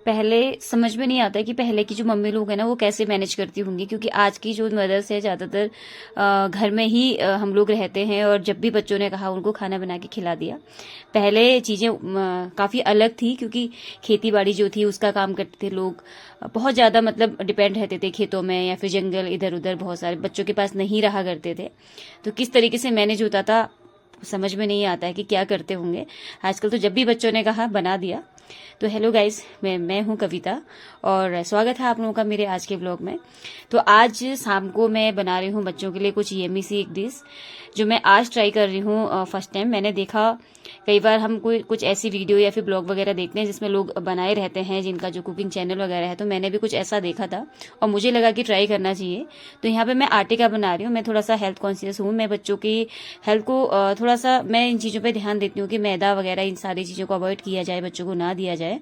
पहले समझ में नहीं आता है कि पहले की जो मम्मी लोग हैं ना वो कैसे मैनेज करती होंगी, क्योंकि आज की जो मदर्स है ज़्यादातर घर में ही हम लोग रहते हैं और जब भी बच्चों ने कहा उनको खाना बना के खिला दिया। पहले चीज़ें काफ़ी अलग थी, क्योंकि खेती बाड़ी जो थी उसका काम करते थे लोग। बहुत ज़्यादा मतलब डिपेंड रहते थे खेतों में या फिर जंगल इधर उधर, बहुत सारे बच्चों के पास नहीं रहा करते थे। तो किस तरीके से मैनेज होता था समझ में नहीं आता है कि क्या करते होंगे। आजकल तो जब भी बच्चों ने कहा बना दिया। तो हेलो गाइस, मैं हूं कविता और स्वागत है आप लोगों का मेरे आज के ब्लॉग में। तो आज शाम को मैं बना रही हूं बच्चों के लिए कुछ यम्मी सी एक डिश जो मैं आज ट्राई कर रही हूं। फर्स्ट टाइम मैंने देखा, कई बार हम कोई कुछ ऐसी वीडियो या फिर ब्लॉग वगैरह देखते हैं जिसमें लोग बनाए रहते हैं, जिनका जो कुकिंग चैनल वगैरह है, तो मैंने भी कुछ ऐसा देखा था और मुझे लगा कि ट्राई करना चाहिए। तो यहाँ पे मैं आटे का बना रही हूँ। मैं थोड़ा सा हेल्थ कॉन्शियस हूँ, मैं बच्चों की हेल्थ को थोड़ा सा मैं इन चीज़ों पे ध्यान देती हूँ कि मैदा वगैरह इन सारी चीज़ों को अवॉइड किया जाए, बच्चों को ना दिया जाए।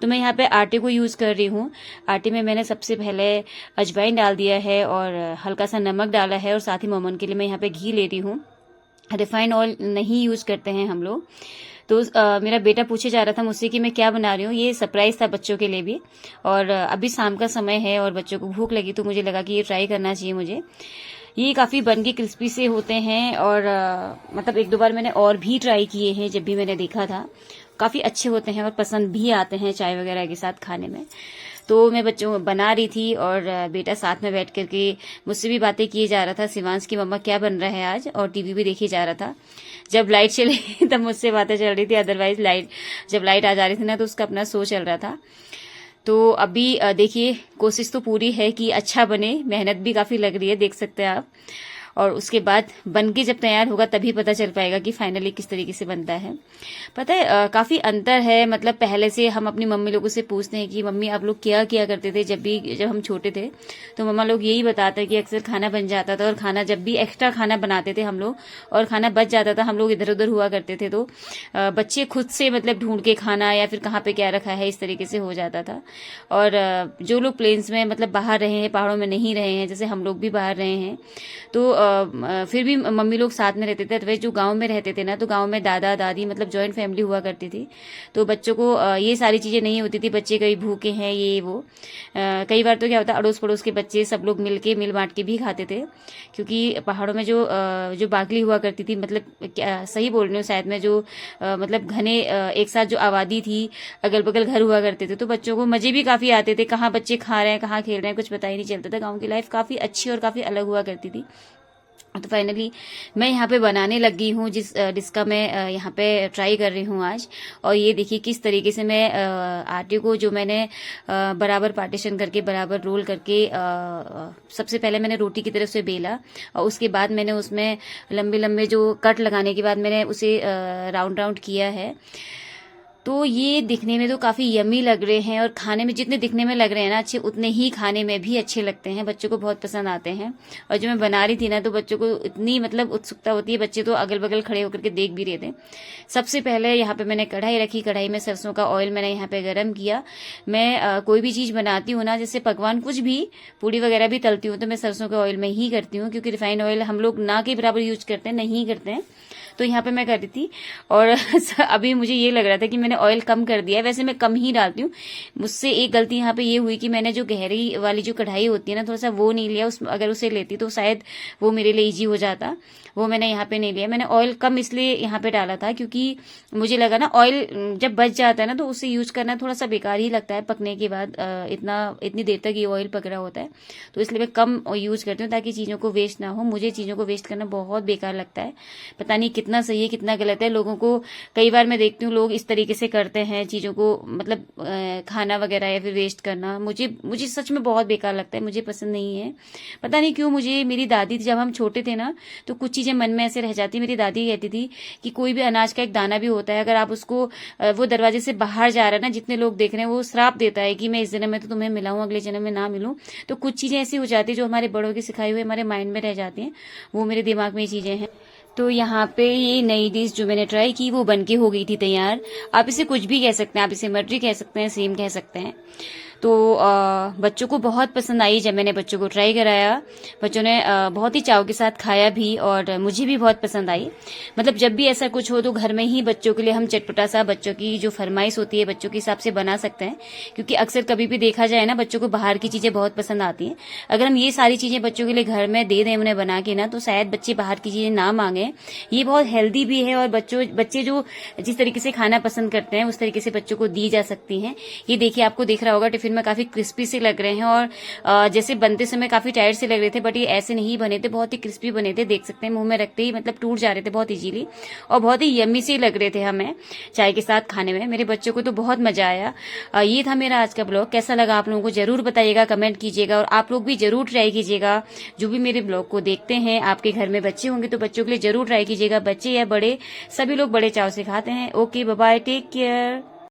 तो मैं यहाँ पे आटे को यूज़ कर रही हूँ। आटे में मैंने सबसे पहले अजवाइन डाल दिया है और हल्का सा नमक डाला है और साथ ही मोमन के लिए मैं यहाँ पे घी ले रही हूँ। रिफाइंड ऑयल नहीं यूज़ करते हैं हम लोग। तो मेरा बेटा पूछे जा रहा था मुझसे कि मैं क्या बना रही हूँ। ये सरप्राइज था बच्चों के लिए भी, और अभी शाम का समय है और बच्चों को भूख लगी तो मुझे लगा कि ये ट्राई करना चाहिए मुझे। ये काफ़ी बन के क्रिस्पी से होते हैं और मतलब एक दो बार मैंने और भी ट्राई किए हैं जब भी मैंने देखा था। काफ़ी अच्छे होते हैं और पसंद भी आते हैं चाय वगैरह के साथ खाने में। तो मैं बच्चों बना रही थी और बेटा साथ में बैठ करके मुझसे भी बातें किए जा रहा था, शिवांश की मम्मा क्या बन रहा है आज, और टीवी भी देखी जा रहा था। जब लाइट चली तब मुझसे बातें चल रही थी, अदरवाइज जब लाइट आ जा रही थी ना तो उसका अपना शो चल रहा था। तो अभी देखिए कोशिश तो पूरी है कि अच्छा बने, मेहनत भी काफ़ी लग रही है, देख सकते हैं आप। और उसके बाद बन के जब तैयार होगा तभी पता चल पाएगा कि फाइनली किस तरीके से बनता है। पता है काफ़ी अंतर है। मतलब पहले से हम अपनी मम्मी लोगों से पूछते हैं कि मम्मी आप लोग क्या किया करते थे जब हम छोटे थे, तो मम्मा लोग यही बताते हैं कि अक्सर खाना बन जाता था और खाना जब भी एक्स्ट्रा खाना बनाते थे हम लोग और खाना बच जाता था, हम लोग इधर उधर हुआ करते थे, तो बच्चे खुद से मतलब ढूंढ के खाना या फिर कहाँ पे क्या रखा है इस तरीके से हो जाता था। और जो लोग प्लेन्स में मतलब बाहर रहे हैं, पहाड़ों में नहीं रहे हैं, जैसे हम लोग भी बाहर रहे हैं, तो फिर भी मम्मी लोग साथ में रहते थे। तो जो गांव में रहते थे ना, तो गांव में दादा दादी मतलब जॉइंट फैमिली हुआ करती थी, तो बच्चों को ये सारी चीज़ें नहीं होती थी। बच्चे कहीं भूखे हैं ये वो, कई बार तो क्या होता अड़ोस पड़ोस के बच्चे सब लोग मिल बांट के भी खाते थे, क्योंकि पहाड़ों में जो बागली हुआ करती थी, मतलब क्या सही बोल रही हूँ शायद मैं, जो मतलब घने एक साथ जो आबादी थी, अगल बगल घर हुआ करते थे, तो बच्चों को मजे भी काफ़ी आते थे। कहाँ बच्चे खा रहे हैं कहाँ खेल रहे हैं कुछ पता ही नहीं चलता था। गाँव की लाइफ काफ़ी अच्छी और काफ़ी अलग हुआ करती थी। तो फाइनली मैं यहाँ पे बनाने लगी हूँ जिसका मैं यहाँ पे ट्राई कर रही हूँ आज। और ये देखिए किस तरीके से मैं आटे को जो मैंने बराबर पार्टीशन करके बराबर रोल करके सबसे पहले मैंने रोटी की तरफ से बेला और उसके बाद मैंने उसमें लंबे लंबे जो कट लगाने के बाद मैंने उसे राउंड राउंड किया है। तो ये दिखने में तो काफ़ी यम्मी लग रहे हैं और खाने में जितने दिखने में लग रहे हैं ना अच्छे, उतने ही खाने में भी अच्छे लगते हैं, बच्चों को बहुत पसंद आते हैं। और जो मैं बना रही थी ना तो बच्चों को इतनी मतलब उत्सुकता होती है, बच्चे तो अगल बगल खड़े होकर के देख भी रहे थे। सबसे पहले यहाँ पे मैंने कढ़ाई रखी, कढ़ाई में सरसों का ऑयल मैंने यहाँ पे गर्म किया। मैं कोई भी चीज़ बनाती हूँ ना, जैसे पकवान कुछ भी पूड़ी वगैरह भी तलती हूँ, तो मैं सरसों के ऑयल में ही करती हूँ, क्योंकि रिफाइंड ऑयल हम लोग ना के बराबर यूज करते हैं, नहीं करते हैं। तो यहाँ पे मैं कर रही थी और अभी मुझे ये लग रहा था कि मैंने ऑयल कम कर दिया है। वैसे मैं कम ही डालती हूँ। मुझसे एक गलती यहाँ पे ये हुई कि मैंने जो गहरी वाली जो कढ़ाई होती है ना, थोड़ा सा वो नहीं लिया। अगर उसे लेती तो शायद वो मेरे लिए ईजी हो जाता। वो मैंने यहाँ पे नहीं लिया। मैंने ऑयल कम इसलिए यहाँ पे डाला था क्योंकि मुझे लगा ना ऑयल जब बच जाता है ना तो उसे यूज करना थोड़ा सा बेकार ही लगता है पकने के बाद। इतनी देर तक ये ऑयल पक रहा होता है, तो इसलिए मैं कम यूज करती हूँ ताकि चीज़ों को वेस्ट ना हो। मुझे चीज़ों को वेस्ट करना बहुत बेकार लगता है। पता नहीं कितना सही है कितना गलत है। लोगों को कई बार मैं देखती हूँ लोग इस तरीके से करते हैं चीज़ों को, मतलब खाना वगैरह या फिर वेस्ट करना। मुझे सच में बहुत बेकार लगता है, मुझे पसंद नहीं है। पता नहीं क्यों। मुझे मेरी दादी जब हम छोटे थे ना तो कुछ चीज़ें मन में ऐसे रह जाती। मेरी दादी कहती थी कि कोई भी अनाज का एक दाना भी होता है, अगर आप उसको वो दरवाजे से बाहर जा रहा है ना, जितने लोग देख रहे हैं, वो श्राप देता है कि मैं इस जन्म में तो तुम्हें मिला हूँ, अगले जन्म में ना मिलूं। तो कुछ चीज़ें ऐसी हो जाती है जो हमारे बड़ों की सिखाई हुई हमारे माइंड में रह जाती हैं। वो मेरे दिमाग में ये चीज़ें हैं। तो यहाँ पे ये नई डिश जो मैंने ट्राई की वो बनके हो गई थी तैयार। आप इसे कुछ भी कह सकते हैं, आप इसे मटरी कह सकते हैं, सेम कह सकते हैं। तो बच्चों को बहुत पसंद आई। जब मैंने बच्चों को ट्राई कराया, बच्चों ने बहुत ही चाव के साथ खाया भी और मुझे भी बहुत पसंद आई। मतलब जब भी ऐसा कुछ हो तो घर में ही बच्चों के लिए हम चटपटा सा, बच्चों की जो फरमाइश होती है बच्चों के हिसाब से बना सकते हैं। क्योंकि अक्सर कभी भी देखा जाए ना, बच्चों को बाहर की चीजें बहुत पसंद आती हैं। अगर हम ये सारी चीजें बच्चों के लिए घर में दे दें उन्हें बना के ना, तो शायद बच्चे बाहर की चीजें ना मांगे। ये बहुत हेल्दी भी है और बच्चे जो जिस तरीके से खाना पसंद करते हैं उस तरीके से बच्चों को दी जा सकती हैं। ये देखिए, आपको दिख रहा होगा टिफिन में काफी क्रिस्पी से लग रहे हैं और जैसे बनते समय काफी टाइट से लग रहे थे, बट ये ऐसे नहीं बने थे, बहुत ही क्रिस्पी बने थे। देख सकते हैं मुंह में रखते ही मतलब टूट जा रहे थे बहुत इजीली और बहुत ही यम्मी से लग रहे थे हमें चाय के साथ खाने में। मेरे बच्चों को तो बहुत मजा आया। ये था मेरा आज का ब्लॉग। कैसा लगा आप लोगों को जरूर बताइएगा, कमेंट कीजिएगा और आप लोग भी जरूर ट्राई कीजिएगा। जो भी मेरे ब्लॉग को देखते हैं, आपके घर में बच्चे होंगे तो बच्चों के लिए जरूर ट्राई कीजिएगा। बच्चे या बड़े, सभी लोग बड़े चाव से खाते हैं। Okay, bye bye, take care.